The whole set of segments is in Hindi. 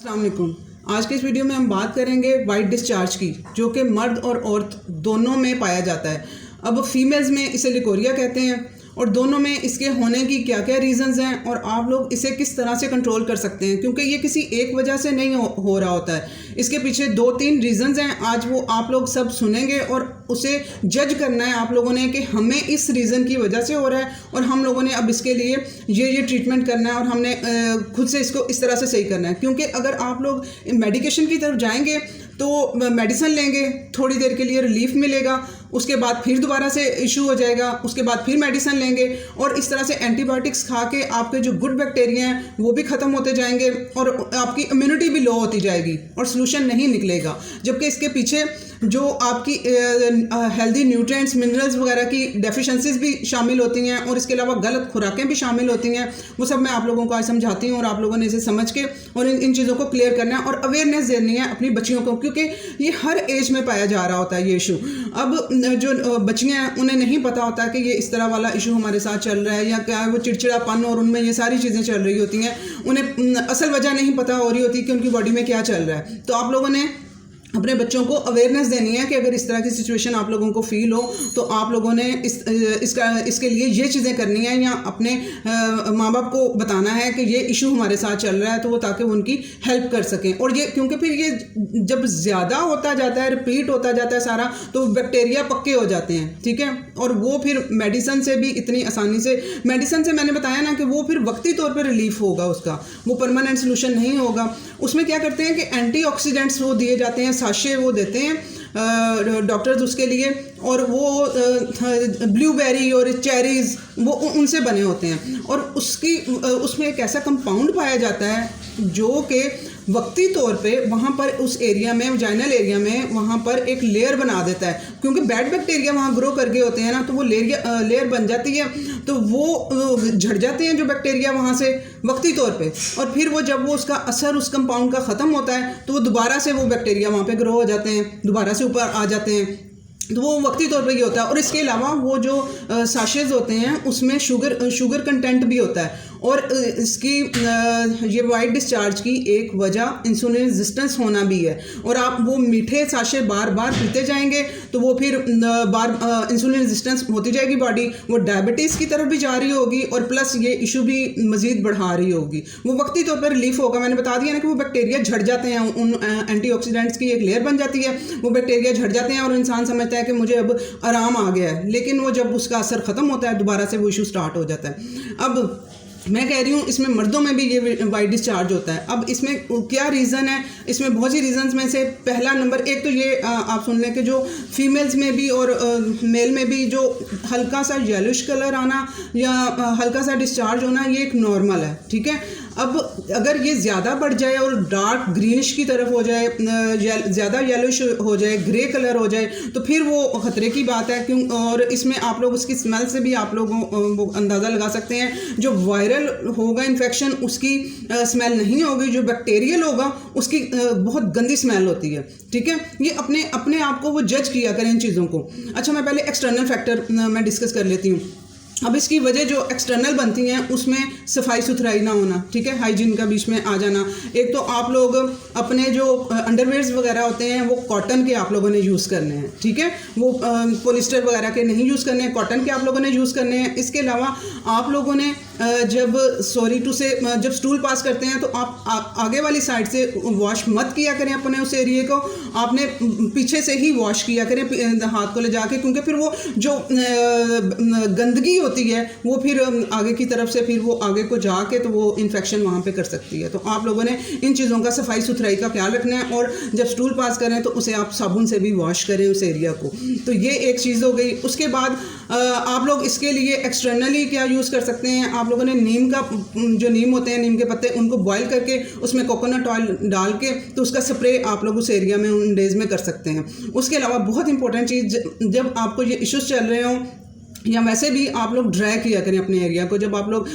अस्सलाम वालेकुम। आज के इस वीडियो में हम बात करेंगे वाइट डिस्चार्ज की, जो कि मर्द और औरत दोनों में पाया जाता है। अब फीमेल्स में इसे लिकोरिया कहते हैं और दोनों में इसके होने की क्या क्या रीज़न्स हैं और आप लोग इसे किस तरह से कंट्रोल कर सकते हैं, क्योंकि ये किसी एक वजह से नहीं हो रहा होता है। इसके पीछे 2-3 रीज़न्स हैं। आज वो आप लोग सब सुनेंगे और उसे जज करना है आप लोगों ने कि हमें इस रीज़न की वजह से हो रहा है और हम लोगों ने अब इसके लिए ये ट्रीटमेंट करना है और हमने खुद से इसको इस तरह से सही करना है। क्योंकि अगर आप लोग मेडिकेशन की तरफ जाएंगे तो मेडिसिन लेंगे, थोड़ी देर के लिए रिलीफ मिलेगा, उसके बाद फिर दोबारा से इशू हो जाएगा, उसके बाद फिर मेडिसिन लेंगे और इस तरह से एंटीबायोटिक्स खा के आपके जो गुड बैक्टीरिया हैं वो भी ख़त्म होते जाएंगे और आपकी इम्यूनिटी भी लो होती जाएगी और सोल्यूशन नहीं निकलेगा। जबकि इसके पीछे जो आपकी हेल्दी न्यूट्रिएंट्स, मिनरल्स वगैरह की डेफिशिएंसीज भी शामिल होती हैं और इसके अलावा गलत खुराकें भी शामिल होती हैं। वो सब मैं आप लोगों को आज समझाती हूँ और आप लोगों ने इसे समझ के और इन चीज़ों को क्लियर करना है और अवेयरनेस देनी है अपनी बच्चियों को, क्योंकि ये हर एज में पाया जा रहा होता है ये इशू। अब जो बच्चियाँ हैं उन्हें नहीं पता होता कि ये इस तरह वाला इशू हमारे साथ चल रहा है या क्या है, वो चिड़चिड़ापन और उनमें ये सारी चीज़ें चल रही होती हैं। उन्हें असल वजह नहीं पता हो रही होती कि उनकी बॉडी में क्या चल रहा है। तो आप लोगों ने अपने बच्चों को अवेयरनेस देनी है कि अगर इस तरह की सिचुएशन आप लोगों को फील हो तो आप लोगों ने इसके लिए ये चीज़ें करनी है या अपने माँ बाप को बताना है कि ये इशू हमारे साथ चल रहा है, तो वो ताकि वो उनकी हेल्प कर सकें। और ये क्योंकि फिर ये जब ज़्यादा होता जाता है, रिपीट होता जाता है सारा, तो बैक्टीरिया पक्के हो जाते हैं, ठीक है। और वो फिर मेडिसिन से भी इतनी आसानी से, मेडिसिन से मैंने बताया ना कि वो फिर वक्ती तौर पर रिलीफ होगा उसका, वो परमानेंट सोल्यूशन नहीं होगा। उसमें क्या करते हैं कि एंटीऑक्सीडेंट्स वो दिए जाते हैं, साशे वो देते हैं डॉक्टर्स उसके लिए, और वो ब्लूबेरी और चेरीज़ वो उनसे बने होते हैं और उसमें एक ऐसा कंपाउंड पाया जाता है जो कि वक्ती तौर पे वहाँ पर उस एरिया में, वजाइनल एरिया में, वहाँ पर एक लेयर बना देता है। क्योंकि बैड बैक्टीरिया वहाँ ग्रो कर गए होते हैं ना, तो वो लेयर बन जाती है, तो वो झड़ जाते हैं जो बैक्टीरिया वहाँ से वक्ती तौर पे, और फिर वो जब वो उसका असर उस कंपाउंड का ख़त्म होता है तो वो दोबारा से वो बैक्टीरिया वहाँ पे ग्रो हो जाते हैं, दोबारा से ऊपर आ जाते हैं। तो वो वक्ती तौर पे ये होता है। और इसके अलावा वो जो साशेज़ होते हैं उसमें शुगर कंटेंट भी होता है और इसकी ये वाइट डिस्चार्ज की एक वजह इंसुलिन रेजिस्टेंस होना भी है। और आप वो मीठे साशे बार बार पीते जाएंगे तो वो फिर इंसुलिन रेजिस्टेंस होती जाएगी बॉडी, वो डायबिटीज़ की तरफ भी जा रही होगी और प्लस ये इशू भी मज़ीद बढ़ा रही होगी। वो वक्ती तौर पर रिलीफ होगा, मैंने बता दिया ना कि वो बैक्टीरिया झड़ जाते हैं, उन एंटीऑक्सीडेंट्स की एक लेयर बन जाती है, वो बैक्टीरिया झड़ जाते हैं और इंसान समझता है कि मुझे अब आराम आ गया है, लेकिन वो जब उसका असर ख़त्म होता है दोबारा से वो इशू स्टार्ट हो जाता है। अब मैं कह रही हूँ इसमें मर्दों में भी ये वाइट डिस्चार्ज होता है। अब इसमें क्या रीज़न है, इसमें बहुत सी रीज़न्स में से पहला नंबर एक तो ये आप सुन लें कि जो फीमेल्स में भी और मेल में भी जो हल्का सा येलोइश कलर आना या हल्का सा डिस्चार्ज होना, ये एक नॉर्मल है, ठीक है। अब अगर ये ज़्यादा बढ़ जाए और डार्क ग्रीनिश की तरफ हो जाए, ज़्यादा येलोइश हो जाए, ग्रे कलर हो जाए, तो फिर वो ख़तरे की बात है। क्यों? और इसमें आप लोग उसकी स्मेल से भी आप लोग अंदाज़ा लगा सकते हैं। जो वायरल होगा इन्फेक्शन उसकी स्मेल नहीं होगी, जो बैक्टीरियल होगा उसकी बहुत गंदी स्मेल होती है, ठीक है। ये अपने आप को वो जज किया करें इन चीज़ों को। अच्छा, मैं पहले एक्सटर्नल फैक्टर मैं डिस्कस कर लेती हूँ। अब इसकी वजह जो एक्सटर्नल बनती हैं उसमें सफाई सुथराई ना होना, ठीक है, हाइजीन का बीच में आ जाना। एक तो आप लोग अपने जो अंडरवेयर्स वगैरह होते हैं वो कॉटन के आप लोगों ने यूज़ करने हैं, ठीक है, वो पॉलिस्टर वगैरह के नहीं यूज़ करने हैं, कॉटन के आप लोगों ने यूज़ करने हैं। इसके अलावा आप लोगों ने जब जब स्टूल पास करते हैं तो आप आगे वाली साइड से वॉश मत किया करें अपने उस एरिए को, आपने पीछे से ही वॉश किया करें हाथ को ले जाके, क्योंकि फिर वो जो गंदगी होती है वो फिर आगे की तरफ से फिर वो आगे को जाके तो वो इन्फेक्शन वहाँ पे कर सकती है। तो आप लोगों ने इन चीज़ों का सफाई सुथराई का ख्याल रखना है और जब स्टूल पास करें तो उसे आप साबुन से भी वॉश करें उस एरिया को। तो ये एक चीज़ हो गई। उसके बाद आप लोग इसके लिए एक्सटर्नली क्या यूज़ कर सकते हैं, आप लोगों ने नीम होते हैं, नीम के पत्ते, उनको बॉयल करके उसमें कोकोनट ऑयल डाल के तो उसका स्प्रे आप लोग उस एरिया में उन डेज़ में कर सकते हैं। उसके अलावा बहुत इंपॉर्टेंट चीज़, जब आपको ये इश्यूज़ चल रहे हों या वैसे भी आप लोग ड्राई किया करें अपने एरिया को। जब आप लोग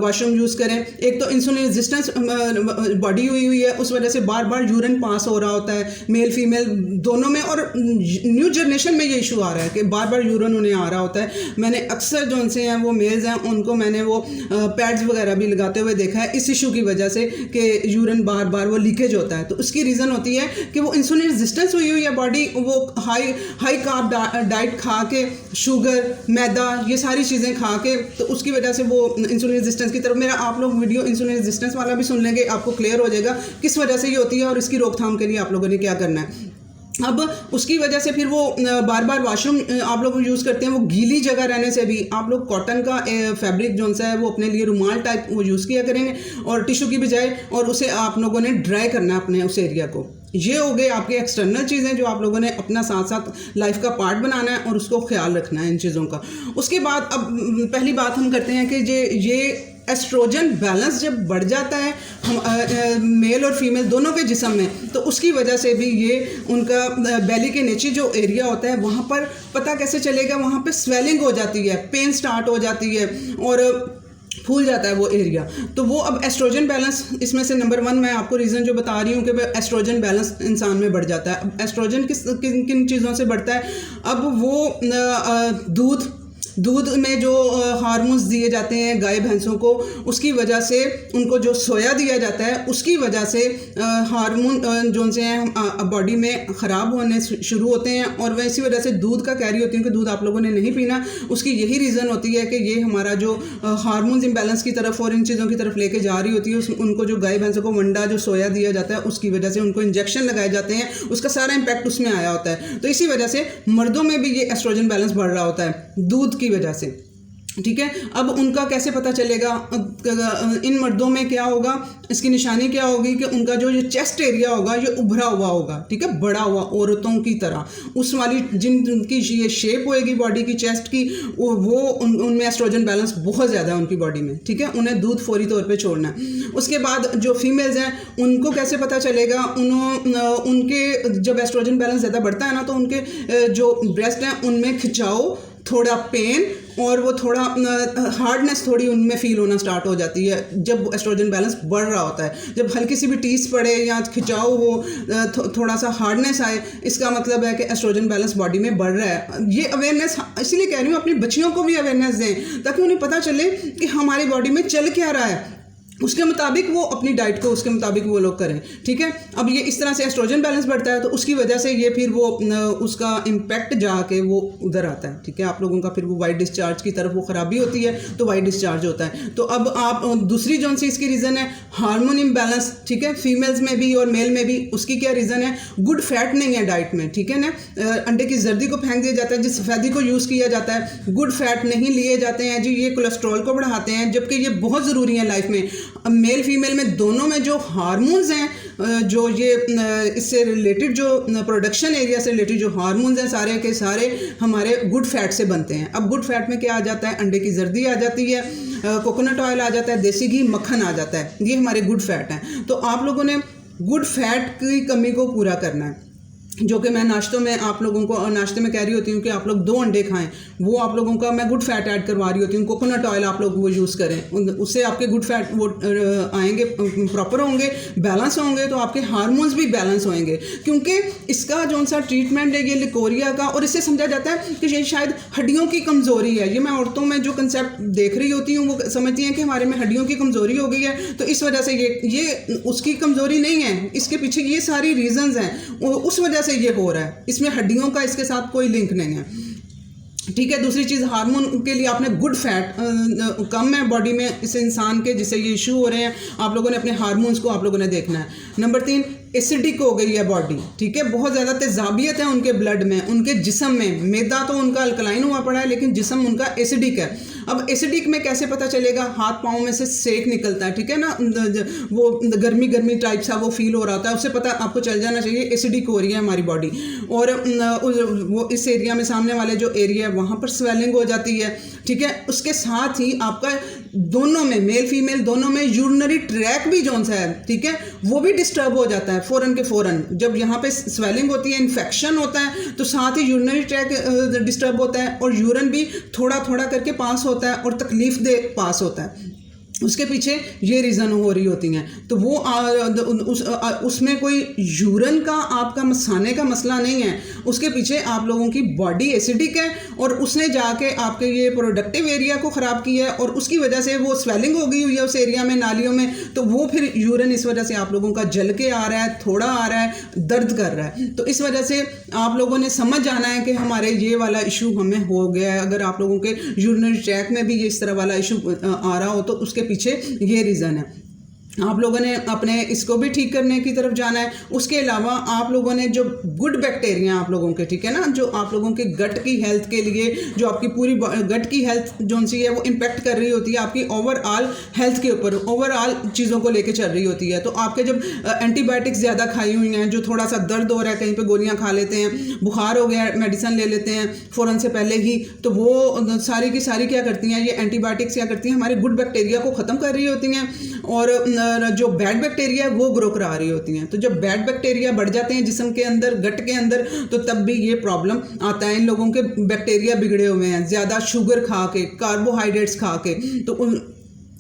वॉशरूम यूज़ करें, एक तो इंसुलिन रेजिस्टेंस बॉडी हुई है, उस वजह से बार बार यूरिन पास हो रहा होता है मेल फीमेल दोनों में, और न्यू जनरेशन में ये इशू आ रहा है कि बार बार यूरिन उन्हें आ रहा होता है। मैंने अक्सर जो उनसे हैं वो मेल्स हैं उनको मैंने वो पैड्स वगैरह भी लगाते हुए देखा है इस इशू की वजह से कि यूरिन बार बार वो लीकेज होता है। तो उसकी रीज़न होती है कि वो इंसुलिन रेजिस्टेंस हुई है बॉडी, वो हाई कार्ब डाइट खा के, शुगर, मैदा, ये सारी चीज़ें खा के, तो उसकी वजह से वो इंसुलिन रेजिस्टेंस की तरफ। मेरा आप लोग वीडियो इंसुलिन रेजिस्टेंस वाला भी सुन लेंगे, आपको क्लियर हो जाएगा किस वजह से ये होती है और इसकी रोकथाम के लिए आप लोगों ने क्या करना है। अब उसकी वजह से फिर वो बार बार वॉशरूम आप लोग यूज़ करते हैं, वो गीली जगह रहने से भी आप लोग कॉटन का फैब्रिक जो सा है वो अपने लिए रुमाल टाइप वो यूज़ किया करेंगे और टिश्यू की बजाय, और उसे आप लोगों ने ड्राई करना है अपने उस एरिया को। ये हो गए आपके एक्सटर्नल चीज़ें जो आप लोगों ने अपना साथ साथ लाइफ का पार्ट बनाना है और उसको ख्याल रखना है इन चीज़ों का। उसके बाद अब पहली बात हम करते हैं कि ये एस्ट्रोजन बैलेंस जब बढ़ जाता है हम मेल और फीमेल दोनों के जिस्म में, तो उसकी वजह से भी ये उनका बेली के नीचे जो एरिया होता है वहाँ पर पता कैसे चलेगा, वहाँ पे स्वेलिंग हो जाती है, पेन स्टार्ट हो जाती है और फूल जाता है वो एरिया। तो वो अब एस्ट्रोजन बैलेंस इसमें से नंबर 1 मैं आपको रीज़न जो बता रही हूँ कि एस्ट्रोजन बैलेंस इंसान में बढ़ जाता है। अब एस्ट्रोजन किन किन चीज़ों से बढ़ता है, अब वो दूध में जो हार्मोन्स दिए जाते हैं गाय भैंसों को, उसकी वजह से उनको जो सोया दिया जाता है उसकी वजह से हार्मोन जो से हैं बॉडी में ख़राब होने शुरू होते हैं और वह इसी वजह से दूध का कह रही होती हूँ कि दूध आप लोगों ने नहीं पीना। उसकी यही रीज़न होती है कि ये हमारा जो हार्मोन्स इम्बैलेंस की तरफ और इन चीज़ों की तरफ लेके जा रही होती है। उनको जो गाय भैंसों को वंडा जो सोया दिया जाता है उसकी वजह से उनको इंजेक्शन लगाए जाते हैं, उसका सारा इम्पैक्ट उसमें आया होता है। तो इसी वजह से मर्दों में भी ये एस्ट्रोजन बैलेंस बढ़ रहा होता है दूध की वजह से, ठीक है। अब उनका कैसे पता चलेगा, इन मर्दों में क्या होगा, इसकी निशानी क्या होगी कि उनका जो ये चेस्ट एरिया होगा ये उभरा हुआ होगा, ठीक है, बड़ा हुआ औरतों की तरह, उस वाली जिनकी ये शेप होएगी बॉडी की चेस्ट की, वो उनमें एस्ट्रोजन बैलेंस बहुत ज़्यादा है उनकी बॉडी में, ठीक है। उन्हें दूध फौरी तौर पे छोड़ना है। उसके बाद जो फीमेल्स हैं उनको कैसे पता चलेगा, उनके जब एस्ट्रोजन बैलेंस ज़्यादा बढ़ता है ना तो उनके जो ब्रेस्ट हैं उनमें खिंचाव, थोड़ा पेन और वो थोड़ा हार्डनेस थोड़ी उनमें फील होना स्टार्ट हो जाती है जब एस्ट्रोजन बैलेंस बढ़ रहा होता है। जब हल्की सी भी टीस पड़े या खिंचाव हो, थोड़ा सा हार्डनेस आए, इसका मतलब है कि एस्ट्रोजन बैलेंस बॉडी में बढ़ रहा है। ये अवेयरनेस इसलिए कह रही हूँ, अपनी बच्चियों को भी अवेयरनेस दें ताकि उन्हें पता चले कि हमारी बॉडी में चल क्या रहा है, उसके मुताबिक वो अपनी डाइट को उसके मुताबिक वो लोग करें, ठीक है। अब ये इस तरह से एस्ट्रोजन बैलेंस बढ़ता है तो उसकी वजह से ये फिर वो उसका इम्पैक्ट जाके वो उधर आता है, ठीक है। आप लोगों का फिर वो वाइट डिस्चार्ज की तरफ वो ख़राबी होती है तो वाइट डिस्चार्ज होता है। तो अब आप दूसरी जौन सी इसकी रीज़न है हार्मोन इम्बैलेंस, ठीक है, फीमेल्स में भी और मेल में भी। उसकी क्या रीज़न है, गुड फैट नहीं है डाइट में, ठीक है ना। अंडे की जर्दी को फेंक दिया जाता है, जिस सफ़ेदी को यूज़ किया जाता है, गुड फैट नहीं लिए जाते हैं जी, ये कोलेस्ट्रॉल को बढ़ाते हैं, जबकि ये बहुत ज़रूरी है लाइफ में। मेल फीमेल में दोनों में जो हार्मोन्स हैं, जो ये इससे रिलेटेड जो प्रोडक्शन एरिया से रिलेटेड जो हार्मोन्स हैं सारे के सारे हमारे गुड फैट से बनते हैं। अब गुड फैट में क्या आ जाता है, अंडे की जर्दी आ जाती है, कोकोनट ऑयल आ जाता है, देसी घी, मक्खन आ जाता है, ये हमारे गुड फैट हैं। तो आप लोगों ने गुड फैट की कमी को पूरा करना है, जो कि मैं नाश्तों में आप लोगों को नाश्ते में कह रही होती हूँ कि आप लोग 2 अंडे खाएं, वो आप लोगों का मैं गुड फैट ऐड करवा रही होती हूँ। कोकोनट ऑयल आप लोग वो यूज़ करें, उससे आपके गुड फैट वो आएंगे, प्रॉपर होंगे, बैलेंस होंगे, तो आपके हार्मोन्स भी बैलेंस होंगे। क्योंकि इसका जो सा ट्रीटमेंट है ये लिकोरिया का, और इससे समझा जाता है कि ये शायद हड्डियों की कमज़ोरी है। ये मैं औरतों में जो कंसेप्ट देख रही होती हूँ वो समझती हैं कि हमारे में हड्डियों की कमज़ोरी हो गई है, तो इस वजह से ये उसकी कमज़ोरी नहीं है, इसके पीछे ये सारी रीज़न्स हैं, उस वजह से ये हो रहा है। इसमें हड्डियों का इसके साथ कोई लिंक नहीं है, ठीक है। दूसरी चीज़, हार्मोन के लिए आपने गुड फैट कम है बॉडी में इस इंसान के जिससे ये इशू हो रहे हैं, आप लोगों ने अपने हार्मोन्स को आप लोगों ने देखना है। नंबर 3, एसिडिक हो गई है बॉडी, ठीक है, बहुत ज़्यादा तेजाबियत है उनके ब्लड में, उनके जिस्म में। मैदा तो उनका अल्कलाइन हुआ पड़ा है लेकिन जिस्म उनका एसिडिक है। अब एसिडिक में कैसे पता चलेगा, हाथ पाँव में से सेक निकलता है, ठीक है ना, वो गर्मी गर्मी टाइप सा वो फील हो रहा होता है, उससे पता आपको चल जाना चाहिए एसिडिक हो रही है हमारी बॉडी। और वो इस एरिया में सामने वाले जो एरिया है वहाँ पर स्वेलिंग हो जाती है, ठीक है। उसके साथ ही आपका दोनों में, मेल फीमेल दोनों में यूरिनरी ट्रैक भी जोन सा है, ठीक है, वो भी डिस्टर्ब हो जाता है फ़ौरन के फ़ौरन। जब यहाँ पे स्वेलिंग होती है, इन्फेक्शन होता है, तो साथ ही यूरिनरी ट्रैक डिस्टर्ब होता है और यूरिन भी थोड़ा थोड़ा करके पास होता है और तकलीफ दे पास होता है। उसके पीछे ये रीज़न हो रही होती हैं। तो वो उसमें कोई यूरिन का आपका मसाने का मसला नहीं है, उसके पीछे आप लोगों की बॉडी एसिडिक है और उसने जाके आपके ये प्रोडक्टिव एरिया को ख़राब किया है और उसकी वजह से वो स्वेलिंग हो गई हुई है उस एरिया में, नालियों में, तो वो फिर यूरिन इस वजह से आप लोगों का जल के आ रहा है, थोड़ा आ रहा है, दर्द कर रहा है। तो इस वजह से आप लोगों ने समझ जाना है कि हमारे ये वाला इशू हमें हो गया है। अगर आप लोगों के यूरिनरी ट्रैक में भी ये इस तरह वाला इशू आ रहा हो तो उसके पीछे ये रीज़न है। आप लोगों ने अपने इसको भी ठीक करने की तरफ जाना है। उसके अलावा आप लोगों ने जो गुड बैक्टीरिया आप लोगों के, ठीक है ना, जो आप लोगों के गट की हेल्थ के लिए, जो आपकी पूरी गट की हेल्थ जो सी है वो इम्पेक्ट कर रही होती है आपकी ओवरऑल हेल्थ के ऊपर, ओवरऑल चीज़ों को लेके चल रही होती है। तो आपके जब एंटीबायोटिक्स ज़्यादा खाई हुई हैं, जो थोड़ा सा दर्द हो रहा है, कहीं पर गोलियाँ खा लेते हैं, बुखार हो गया मेडिसिन ले लेते हैं फ़ौरन से पहले ही, तो वो सारी की सारी क्या करती हैं, ये एंटीबायोटिक्स क्या करती हैं, हमारे गुड बैक्टीरिया को ख़त्म कर रही होती हैं और जो बैड बैक्टीरिया है वो ग्रो करा रही होती हैं। तो जब बैड बैक्टीरिया बढ़ जाते हैं जिस्म के अंदर, गट के अंदर, तो तब भी ये प्रॉब्लम आता है। इन लोगों के बैक्टीरिया बिगड़े हुए हैं ज़्यादा शुगर खा के, कार्बोहाइड्रेट्स खा के, तो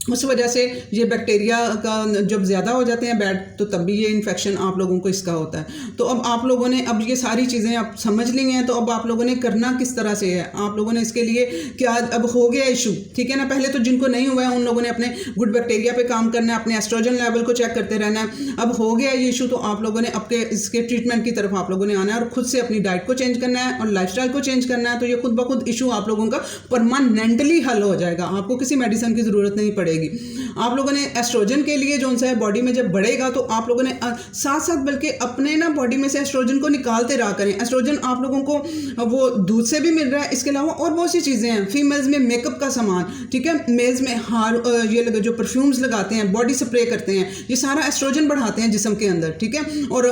उस वजह से ये बैक्टीरिया का जब ज़्यादा हो जाते हैं बैड, तो तब भी ये इन्फेक्शन आप लोगों को इसका होता है। तो अब आप लोगों ने अब ये सारी चीज़ें आप समझ ली हैं, तो अब आप लोगों ने करना किस तरह से है, आप लोगों ने इसके लिए क्या, अब हो गया इशू, ठीक है ना, पहले तो जिनको नहीं हुआ है उन लोगों ने अपने गुड बैक्टीरिया पे काम करना है, अपने एस्ट्रोजन लेवल को चेक करते रहना है। अब हो गया ये इशू, तो आप लोगों ने आपके इसके ट्रीटमेंट की तरफ आप लोगों ने आना है और खुद से अपनी डाइट को चेंज करना है और लाइफस्टाइल को चेंज करना है। तो ये खुद ब खुद इशू आप लोगों का परमानेंटली हल हो जाएगा, आपको किसी मेडिसिन की ज़रूरत नहीं पड़ेगी। आप लोगों ने एस्ट्रोजन के लिए जो सा है बॉडी में जब बढ़ेगा, तो आप लोगों ने साथ साथ बल्कि अपने ना बॉडी में से एस्ट्रोजन को निकालते रहा करें। एस्ट्रोजन आप लोगों को वो दूध से भी मिल रहा है, इसके अलावा और बहुत सी चीज़ें हैं। फीमेल्स में मेकअप का सामान, ठीक है, मेल्स में हार ये लगे जो परफ्यूम्स लगाते हैं, बॉडी स्प्रे करते हैं, ये सारा एस्ट्रोजन बढ़ाते हैं जिस्म के अंदर, ठीक है। और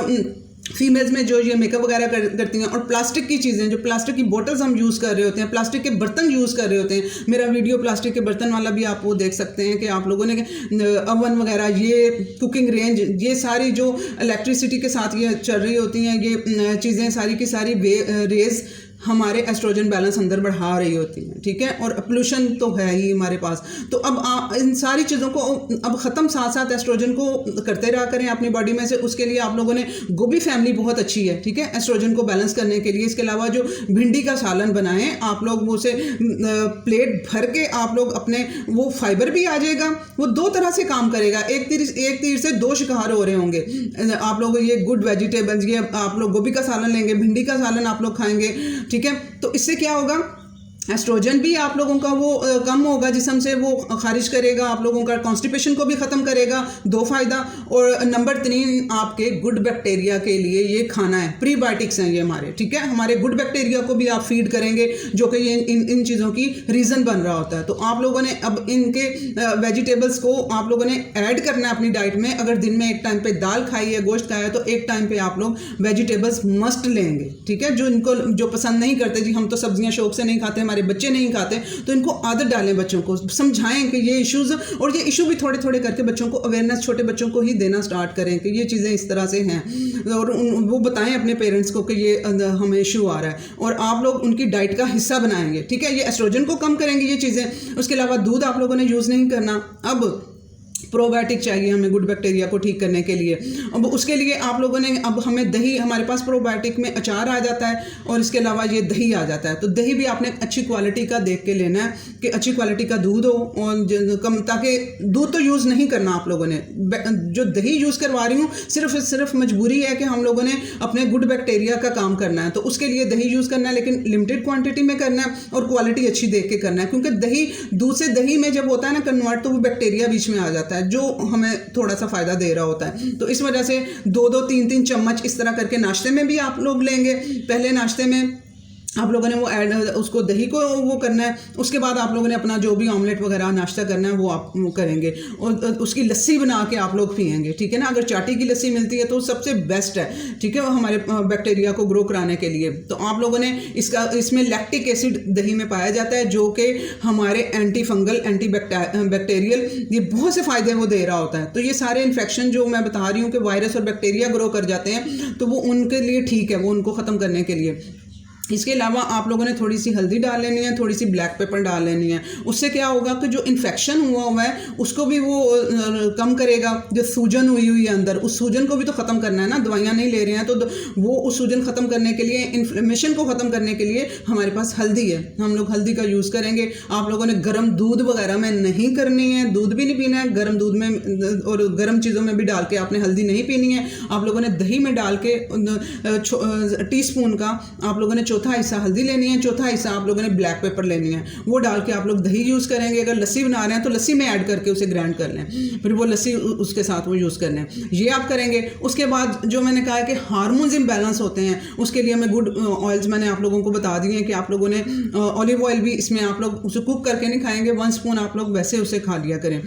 फीमेल्स में जो ये मेकअप वगैरह करती हैं, और प्लास्टिक की चीज़ें, जो प्लास्टिक की बोटल्स हम यूज़ कर रहे होते हैं, प्लास्टिक के बर्तन यूज़ कर रहे होते हैं, मेरा वीडियो प्लास्टिक के बर्तन वाला भी आप वो देख सकते हैं कि आप लोगों ने अवन वगैरह, ये कुकिंग रेंज, ये सारी जो इलेक्ट्रिसिटी के साथ ये चल रही होती हैं, ये चीज़ें सारी की सारी रेज हमारे एस्ट्रोजन बैलेंस अंदर बढ़ा रही होती हैं, ठीक है। और पोल्यूशन तो है ही हमारे पास। तो अब इन सारी चीज़ों को अब ख़त्म, साथ साथ एस्ट्रोजन को करते रहा करें अपनी बॉडी में से। उसके लिए आप लोगों ने गोभी फैमिली बहुत अच्छी है, ठीक है, एस्ट्रोजन को बैलेंस करने के लिए। इसके अलावा जो भिंडी का सालन बनाएं आप लोग, वो से प्लेट भर के आप लोग अपने, वो फाइबर भी आ जाएगा, वो दो तरह से काम करेगा, एक तीर से दो शिकार हो रहे होंगे आप लोग। ये गुड वेजिटेबल्स, ये आप लोग गोभी का सालन लेंगे, भिंडी का सालन आप लोग खाएंगे, ठीक है। तो इससे क्या होगा, एस्ट्रोजन भी आप लोगों का वो कम होगा जिस्म से, वो खारिज करेगा, आप लोगों का कॉन्स्टिपेशन को भी ख़त्म करेगा, दो फ़ायदा। और नंबर 3 आपके गुड बैक्टीरिया के लिए ये खाना है, प्रीबायोटिक्स हैं ये हमारे, ठीक है। हमारे गुड बैक्टीरिया को भी आप फीड करेंगे, जो कि ये इन चीज़ों की रीज़न बन रहा होता है। तो आप लोगों ने अब इनके वेजिटेबल्स को आप लोगों ने ऐड करना है अपनी डाइट में। अगर दिन में एक टाइम पे दाल खाई है, गोश्त खाया है, तो एक टाइम पे आप लोग वेजिटेबल्स मस्ट लेंगे, ठीक है। जो इनको जो पसंद नहीं करते, जी हम तो सब्जियाँ शौक से नहीं खाते, हमारे बच्चे नहीं खाते, तो इनको आदत डालें, बच्चों को समझाएं कि ये इश्यूज, और ये इशू भी थोड़े थोड़े करके बच्चों को अवेयरनेस, छोटे बच्चों को ही देना स्टार्ट करें कि ये चीज़ें इस तरह से हैं, और वो बताएं अपने पेरेंट्स को कि ये हमें इशू आ रहा है, और आप लोग उनकी डाइट का हिस्सा बनाएंगे, ठीक है। ये एस्ट्रोजन को कम करेंगे ये चीज़ें। उसके अलावा दूध आप लोगों ने यूज़ नहीं करना। अब प्रोबायोटिक चाहिए हमें गुड बैक्टीरिया को ठीक करने के लिए। अब उसके लिए आप लोगों ने, अब हमें दही, हमारे पास प्रोबायोटिक में अचार आ जाता है, और इसके अलावा ये दही आ जाता है। तो दही भी आपने अच्छी क्वालिटी का देख के लेना है कि अच्छी क्वालिटी का दूध हो, और कम, ताकि दूध तो यूज़ नहीं करना आप लोगों ने। जो दही यूज़ करवा रही हूँ सिर्फ मजबूरी है कि हम लोगों ने अपने गुड बैक्टीरिया का काम करना है, तो उसके लिए दही यूज़ करना है, लेकिन लिमिटेड क्वान्टिटी में करना है और क्वालिटी अच्छी देख के करना है। क्योंकि दही, दूध से दही में जब होता है ना कन्वर्ट, तो वो बैक्टीरिया बीच में आ जाता है जो हमें थोड़ा सा फ़ायदा दे रहा होता है। तो इस वजह से 2-2, 3-3 चम्मच इस तरह करके नाश्ते में भी आप लोग लेंगे। पहले नाश्ते में आप लोगों ने वो ऐड उसको दही को वो करना है। उसके बाद आप लोगों ने अपना जो भी ऑमलेट वगैरह नाश्ता करना है वो आप करेंगे और उसकी लस्सी बना के आप लोग पिएंगे, ठीक है ना। अगर चाटी की लस्सी मिलती है तो सबसे बेस्ट है, ठीक है, वो हमारे बैक्टीरिया को ग्रो कराने के लिए। तो आप लोगों ने इसमें लैक्टिक एसिड दही में पाया जाता है जो कि हमारे एंटी फंगल, एंटी बैक्टीरियल, ये बहुत से फ़ायदे वो दे रहा होता है। तो ये सारे इन्फेक्शन जो मैं बता रही हूँ कि वायरस और बैक्टीरिया ग्रो कर जाते हैं तो वो उनके लिए ठीक है, वो उनको ख़त्म करने के लिए। इसके अलावा आप लोगों ने थोड़ी सी हल्दी डाल लेनी है, थोड़ी सी ब्लैक पेपर डाल लेनी है। उससे क्या होगा कि जो इन्फेक्शन हुआ है उसको भी वो कम करेगा। जो सूजन हुई है अंदर, उस सूजन को भी तो ख़त्म करना है ना, दवाइयाँ नहीं ले रहे हैं तो वो उस सूजन ख़त्म करने के लिए, इन्फ्लेमेशन को ख़त्म करने के लिए हमारे पास हल्दी है, हम लोग हल्दी का यूज़ करेंगे। आप लोगों ने गर्म दूध वगैरह में नहीं करनी है, दूध भी नहीं पीना है गर्म दूध में, और गर्म चीज़ों में भी डाल के आपने हल्दी नहीं पीनी है। आप लोगों ने दही में डाल के टीस्पून का आप लोगों ने चौथा हिस्सा हल्दी लेनी है, चौथा हिस्सा आप लोगों ने ब्लैक पेपर लेनी है, वो डाल के आप लोग दही यूज़ करेंगे। अगर लस्सी बना रहे हैं तो लस्सी में ऐड करके उसे ग्राइंड कर लें, फिर वो लस्सी उसके साथ वो यूज़ कर लें, ये आप करेंगे। उसके बाद जो मैंने कहा है कि हार्मोन्स इम्बैलेंस होते हैं, उसके लिए मैं गुड ऑयल्स मैंने आप लोगों को बता दिए हैं कि आप लोगों ने ऑलिव ऑयल भी इसमें आप लोग उसे कुक करके नहीं खाएंगे, 1 स्पून आप लोग वैसे उसे खा लिया करें।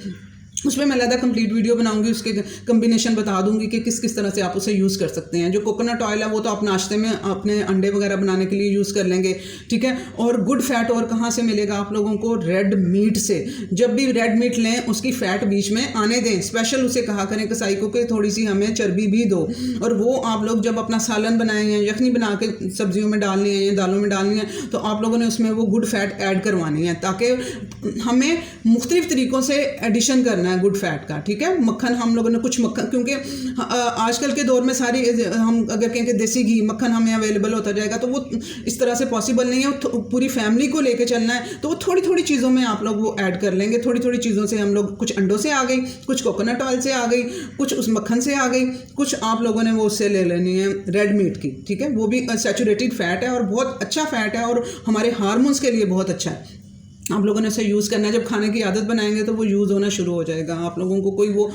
उसमें मैं अलग कंप्लीट वीडियो बनाऊंगी, उसके कम्बिनेशन बता दूंगी कि किस किस तरह से आप उसे यूज़ कर सकते हैं। जो कोकोनट ऑयल है वो तो आप नाश्ते में अपने अंडे वगैरह बनाने के लिए यूज़ कर लेंगे, ठीक है। और गुड फैट और कहाँ से मिलेगा आप लोगों को? रेड मीट से। जब भी रेड मीट लें उसकी फ़ैट बीच में आने दें, स्पेशल उसे कहा करें कसाई को कि थोड़ी सी हमें चर्बी भी दो। और वो आप लोग जब अपना सालन बनाए हैं, यखनी बना के सब्जियों में डालनी है या दालों में डालनी है, तो आप लोगों ने उसमें वो गुड फैट ऐड करवानी है, ताकि हमें मुख्तलिफ तरीक़ों से एडिशन करना है गुड फैट का, ठीक है। मक्खन हम लोगों ने कुछ मक्खन, क्योंकि आजकल के दौर में सारी हम अगर कहें कि देसी घी मक्खन हमें अवेलेबल होता जाएगा तो वो इस तरह से पॉसिबल नहीं है। पूरी फैमिली को लेके चलना है तो वो थोड़ी थोड़ी चीज़ों में आप लोग वो ऐड कर लेंगे। थोड़ी थोड़ी चीज़ों से हम लोग, कुछ अंडों से आ गई, कुछ कोकोनट ऑयल से आ गई, कुछ उस मक्खन से आ गई, कुछ आप लोगों ने वो उससे ले लेनी है रेड मीट की, ठीक है। वो भी सैचुरेटेड फैट है और बहुत अच्छा फैट है और हमारे हार्मोन्स के लिए बहुत अच्छा है। आप लोगों ने उसे यूज़ करना है। जब खाने की आदत बनाएंगे तो वो यूज़ होना शुरू हो जाएगा, आप लोगों को कोई वो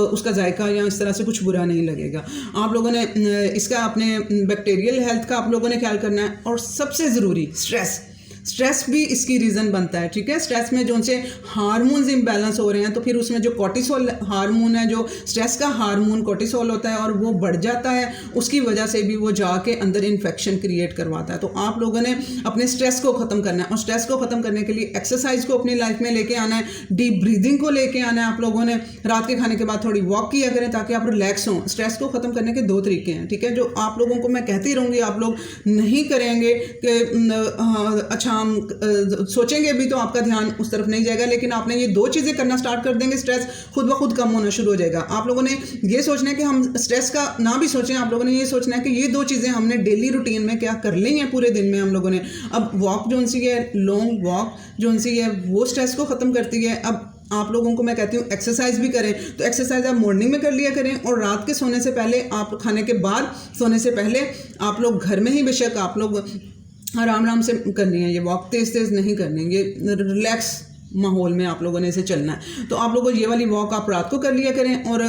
उसका जायका या इस तरह से कुछ बुरा नहीं लगेगा। आप लोगों ने इसका अपने बैक्टीरियल हेल्थ का आप लोगों ने ख्याल करना है। और सबसे ज़रूरी स्ट्रेस भी इसकी रीज़न बनता है, ठीक है। स्ट्रेस में जो उनसे हार्मोन्स इम्बैलेंस हो रहे हैं तो फिर उसमें जो कॉर्टिसोल हार्मोन है, जो स्ट्रेस का हार्मोन कॉर्टिसोल होता है और वो बढ़ जाता है, उसकी वजह से भी वो जाके अंदर इन्फेक्शन क्रिएट करवाता है। तो आप लोगों ने अपने स्ट्रेस को ख़त्म करना है और स्ट्रेस को ख़त्म करने के लिए एक्सरसाइज को अपनी लाइफ में लेके आना है, डीप ब्रीदिंग को लेके आना है। आप लोगों ने रात के खाने के बाद थोड़ी वॉक किया करें ताकि आप रिलैक्स हों। स्ट्रेस को ख़त्म करने के 2 तरीके हैं, ठीक है, जो आप लोगों को मैं कहती रहूँगी, आप लोग नहीं करेंगे कि अच्छा हम सोचेंगे भी तो आपका ध्यान उस तरफ नहीं जाएगा, लेकिन आपने ये 2 चीज़ें करना स्टार्ट कर देंगे, स्ट्रेस खुद ब खुद कम होना शुरू हो जाएगा। आप लोगों ने ये सोचना है कि हम स्ट्रेस का ना भी सोचें, आप लोगों ने ये सोचना है कि ये 2 चीज़ें हमने डेली रूटीन में क्या कर ली हैं पूरे दिन में हम लोगों ने। अब वॉक जो उनसी है, लॉन्ग वॉक जो उनसी है, वो स्ट्रेस को ख़त्म करती है। अब आप लोगों को मैं कहती हूँ एक्सरसाइज भी करें, तो एक्सरसाइज आप मॉर्निंग में कर लिया करें और रात के सोने से पहले, आप खाने के बाद सोने से पहले आप लोग घर में ही बेशक आप लोग आराम से करनी है ये वॉक, तेज़ नहीं करनी, ये रिलैक्स माहौल में आप लोगों ने इसे चलना है। तो आप लोगों ये वाली वॉक आप रात को कर लिया करें। और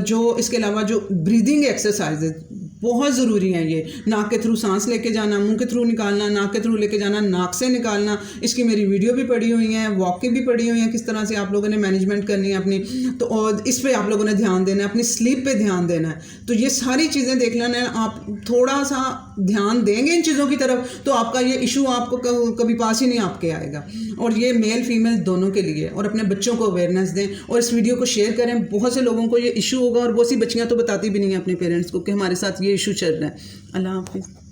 जो इसके अलावा जो ब्रीदिंग एक्सरसाइज बहुत ज़रूरी है, ये नाक के थ्रू सांस लेके जाना, मुंह के थ्रू निकालना, नाक के थ्रू लेके जाना, नाक से निकालना, इसकी मेरी वीडियो भी पड़ी हुई है, वॉक की भी पड़ी हुई है, किस तरह से आप लोगों ने मैनेजमेंट करनी है अपनी। तो और इस पे आप लोगों ने ध्यान देना है, अपनी स्लीप पे ध्यान देना है। तो ये सारी चीज़ें देख लेना है। आप थोड़ा सा ध्यान देंगे इन चीज़ों की तरफ तो आपका ये इशू आपको कभी पास ही नहीं आपके आएगा। और ये मेल फीमेल दोनों के लिए। और अपने बच्चों को अवेयरनेस दें और इस वीडियो को शेयर करें। बहुत से लोगों को ये इशू होगा और बहुत सी बच्चियाँ तो बताती भी नहीं हैं अपने पेरेंट्स को कि हमारे साथ ये इशू चल रहा है। अल्लाह हाफिज़।